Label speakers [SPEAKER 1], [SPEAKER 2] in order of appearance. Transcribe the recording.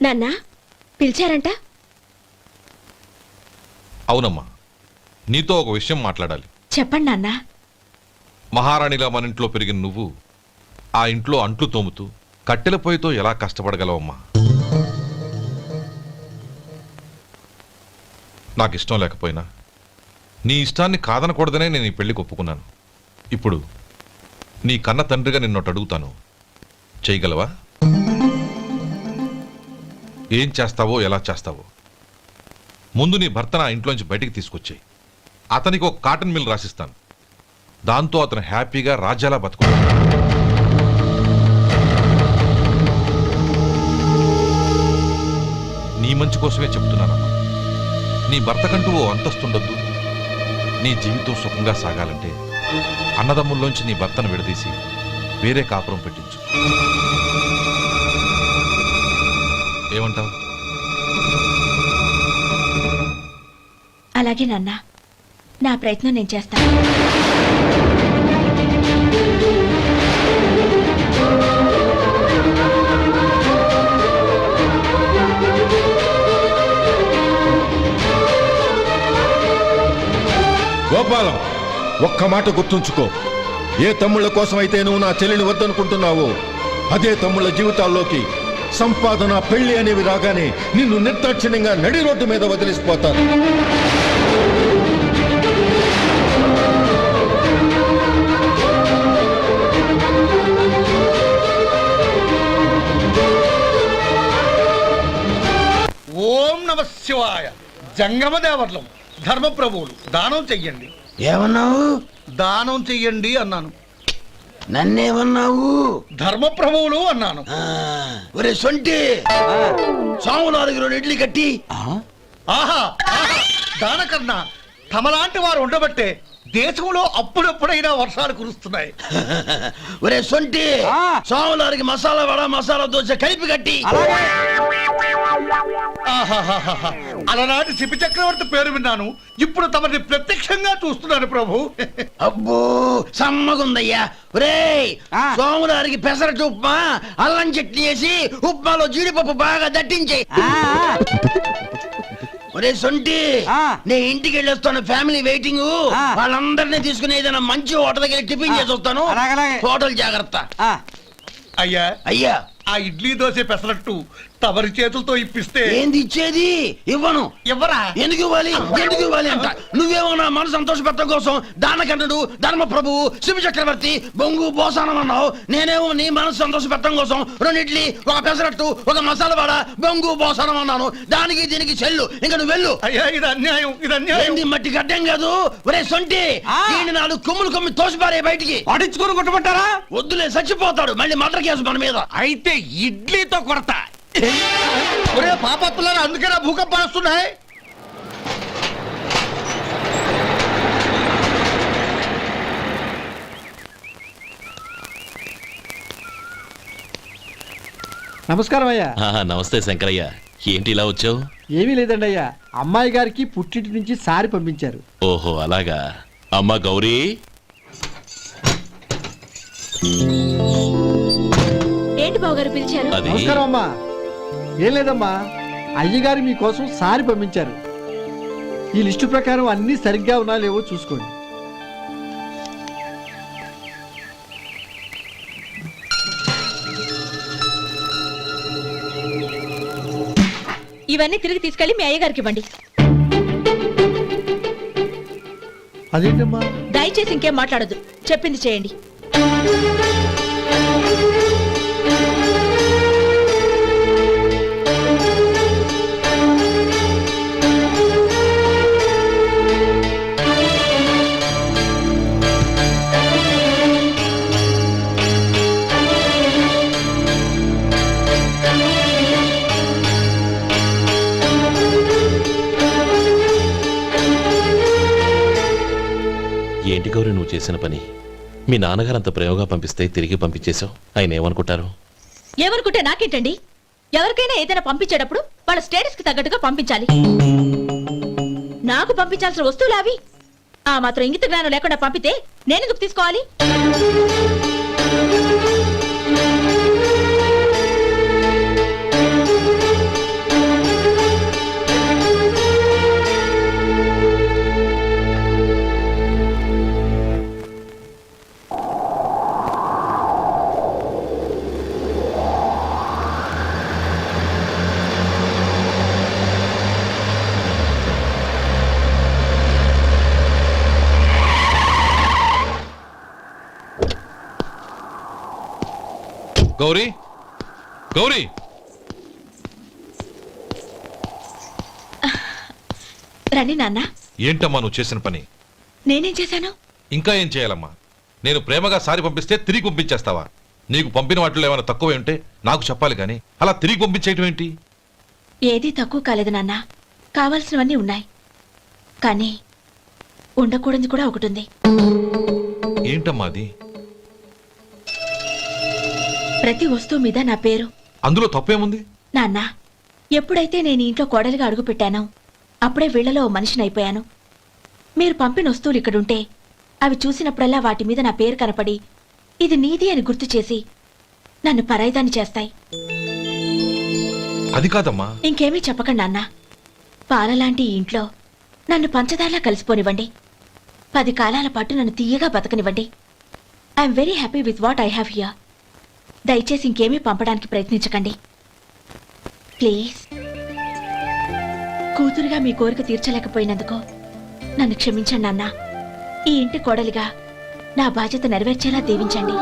[SPEAKER 1] నాన్నా పిలిచారంట?
[SPEAKER 2] అవునమ్మా, నీతో ఒక విషయం మాట్లాడాలి.
[SPEAKER 1] చెప్పండి నాన్నా.
[SPEAKER 2] మహారాణిలా మన ఇంట్లో పెరిగిన నువ్వు ఆ ఇంట్లో అంట్లు తోముతూ కట్టెల పొయ్యితో ఎలా కష్టపడగలవమ్మా? నాకు ఇష్టం లేకపోయినా నీ ఇష్టాన్ని కాదనకూడదనే నేను ఈ పెళ్లికి ఒప్పుకున్నాను. ఇప్పుడు నీ కన్న తండ్రిగా నిన్నొకటి అడుగుతాను, చేయగలవా? ఏం చేస్తావో ఎలా చేస్తావో ముందు నీ భర్త నా ఇంట్లోంచి బయటికి తీసుకొచ్చేయి. అతనికి ఒక కాటన్ మిల్ రాసిస్తాను. దాంతో అతను హ్యాపీగా రాజ్యాలా బతుకుతాడు. నీ మంచి కోసమే చెప్తున్నానమ్మా. నీ భర్తకంటూ ఓ అంతస్తుండొద్దు. నీ జీవితం సుఖంగా సాగాలంటే అన్నదమ్ముల్లోంచి నీ భర్తను విడదీసి వేరే కాపురం పెట్టించు. ఏమంటావు?
[SPEAKER 1] అలాగే నాన్నా, నా ప్రయత్నం నేను చేస్తాను.
[SPEAKER 3] గోపాలం, ఒక్క మాట గుర్తుంచుకో. ఏ తమ్ముళ్ళ కోసమైతే నువ్వు నా చెల్లిని వద్దనుకుంటున్నావో అదే తమ్ముళ్ళ జీవితాల్లోకి సంపాదన, పెళ్లి అనేవి రాగానే నిన్ను నిర్దాక్షిణ్యంగా నడి రోడ్డు మీద వదిలేసిపోతారు.
[SPEAKER 4] ఓం నమ శివాయ. జంగమ దేవర్లం, ధర్మప్రభువులు, దానం చెయ్యండి.
[SPEAKER 5] ఏమన్నావు?
[SPEAKER 4] దానం చెయ్యండి అన్నాను.
[SPEAKER 5] నన్నేమన్నావు?
[SPEAKER 4] ధర్మప్రభువులు అన్నాను.
[SPEAKER 5] ఒరే సొంటి, సాములారికి 2 ఇడ్లీ కట్టి.
[SPEAKER 4] ఆహా, దానకన్నా తమలాంటి వారు ఉండబట్టే దేశంలో అప్పుడప్పుడైనా వర్షాలు కురుస్తున్నాయి.
[SPEAKER 5] ఒరే సొంటి, సాములారికి మసాలా వడ, మసాలా దోశ కలిపి కట్టి.
[SPEAKER 4] ఆహాహాహా, అలనాటి శిపి చక్రవర్తి పేరు విన్నాను, ఇప్పుడు తమని ప్రత్యక్షంగా చూస్తున్నాను ప్రభు.
[SPEAKER 5] అబ్బో సమ్మగుందయ్యా. ఒరే సోములారికి పెసరట్టు ఉప్మా, అల్లం చట్నీ వేసి ఉప్మాలో జీడిపప్పు బాగా దట్టించే. ఒరే సొంటి, నే ఇంటికి వెళ్ళొస్తాను, ఫ్యామిలీ వెయిటింగ్. వాళ్ళందరినీ తీసుకుని ఏదైనా మంచి హోటల్కి వెళ్ళి టిఫిన్ చేసి వస్తాను. హోటల్ జాగ్రత్త.
[SPEAKER 4] అయ్యా
[SPEAKER 5] అయ్యా,
[SPEAKER 4] ఆ ఇడ్లీ దోశ పెసరట్టు తమరి చేతులతో ఇప్పిస్తే.
[SPEAKER 5] ఏంది ఇచ్చేది? ఇవ్వను.
[SPEAKER 4] ఎవరా?
[SPEAKER 5] ఎందుకు ఇవ్వాలి? ఎందుకు ఇవ్వాలి అంట. నువ్వేమో నా మనసు సంతోషపెట్టడం కోసం దానకంటుడు, ధర్మ ప్రభువు, శివ చక్రవర్తి, బొంగు బోసానం అన్నావు. నేనేమో నీ మనసు సంతోషపెట్టడం కోసం 2 ఇడ్లీ, ఒక పెసరట్టు, ఒక మసాలా వడ, బొంగు బోసానం అన్నాను. దానికి దీనికి చెల్లు. ఇంకా నువ్వు వెళ్ళు.
[SPEAKER 4] అయ్యా ఇది అన్యాయం, ఇది అన్యాయం.
[SPEAKER 5] ఏంది మట్టి గడ్డం కాదు. ఒరే సొంటి, దీన్ని 4 కొమ్ములు తోసిపారే బయటికి.
[SPEAKER 6] పడించుకుని కొట్టమంటారా?
[SPEAKER 5] వద్దులే, చచ్చిపోతాడు. మళ్ళీ మర్డర్ కేసు మన మీద.
[SPEAKER 6] అయితే ఇడ్లీతో కొడతా.
[SPEAKER 4] ఒరే పాపత్తులారా, అందుకేనా భూకంపాలు వస్తున్నాయి?
[SPEAKER 7] నమస్కారం అయ్యా.
[SPEAKER 8] నమస్తే శంకరయ్య, ఏంటి ఇలా వచ్చావు?
[SPEAKER 7] ఏమీ లేదండి అయ్యా, అమ్మాయి గారికి పుట్టింటి నుంచి సారి పంపించారు.
[SPEAKER 8] ఓహో అలాగా. అమ్మా గౌరీ.
[SPEAKER 1] ఏంటి బావగారు పిలిచారు?
[SPEAKER 7] నమస్కారం అమ్మా. ఏం లేదమ్మా, అయ్యగారు మీకోసం సారి పంపించారు. ఈ లిస్టు ప్రకారం అన్ని సరిగ్గా ఉన్నా లేవో చూసుకోండి.
[SPEAKER 1] ఇవన్నీ తిరిగి తీసుకెళ్లి మీ అయ్యగారికి ఇవ్వండి.
[SPEAKER 7] అదేంటమ్మా?
[SPEAKER 1] దయచేసి ఇంకేం మాట్లాడద్దు, చెప్పింది చేయండి.
[SPEAKER 8] ఏంటి గౌరీ నువ్వు చేసిన పని? మీ నాన్నగారు అంత ప్రేమగా పంపిస్తే తిరిగి పంపించేశావు. ఆయన ఏమనుకుంటారు?
[SPEAKER 1] ఏమనుకుంటే నాకేంటండి? ఎవరికైనా ఏదైనా పంపించేటప్పుడు వాళ్ళ స్టేటస్ కి తగ్గట్టుగా పంపించాలి. నాకు పంపించాల్సిన వస్తువులు అవి. ఆ మాత్రం ఇంగిత జ్ఞానం లేకుండా పంపితే నేనెందుకు తీసుకోవాలి?
[SPEAKER 2] గౌరీ గౌరీ
[SPEAKER 1] రండి నాన్న.
[SPEAKER 2] ఏంటమ్మా నువ్వు చేసిన పని?
[SPEAKER 1] నేనేం చేశాను?
[SPEAKER 2] ఇంకా ఏం చేయాలమ్మా? నేను ప్రేమగా సారి పంపిస్తే తిరిగి పంపించేస్తావా? నీకు పంపిన వాటిలో ఏమైనా తక్కువ ఉంటే నాకు చెప్పాలి కానీ అలా తిరిగి పంపించేయటం ఏంటి?
[SPEAKER 1] ఏదీ తక్కువ కాలేదు నాన్న. కావాల్సినవన్నీ ఉన్నాయి, కానీ ఉండకూడదు కూడా ఒకటి ఉంది.
[SPEAKER 2] ఏంటమ్మా అది?
[SPEAKER 1] ప్రతి వస్తువు మీద నా పేరు.
[SPEAKER 2] అందులో తప్పేముంది?
[SPEAKER 1] నాన్న, ఎప్పుడైతే నేను ఈ ఇంట్లో కోడలిగా అడుగు పెట్టానో అప్పుడే వీళ్లలో ఓ మనిషిని అయిపోయాను. మీరు పంపిన వస్తువులు ఇక్కడుంటే అవి చూసినప్పుడల్లా వాటి మీద నా పేరు కనపడి ఇది నీది అని గుర్తు చేసి నన్ను పరాయిదాన్ని చేస్తాయి.
[SPEAKER 2] అది కాదమ్మా.
[SPEAKER 1] ఇంకేమీ చెప్పకండి నాన్న. పాలలాంటి ఈ ఇంట్లో నన్ను పంచదారలా కలిసిపోనివ్వండి. 10 కాలాల పాటు నన్ను తీయగా బతకనివ్వండి. I'm very happy with what I have here. దయచేసి ఇంకేమీ పంపడానికి ప్రయత్నించకండి ప్లీజ్. కూతురుగా మీ కోరిక తీర్చలేకపోయినందుకు నన్ను క్షమించండి నాన్న. ఈ ఇంటి కోడలిగా నా బాధ్యత నెరవేర్చేలా దీవించండి.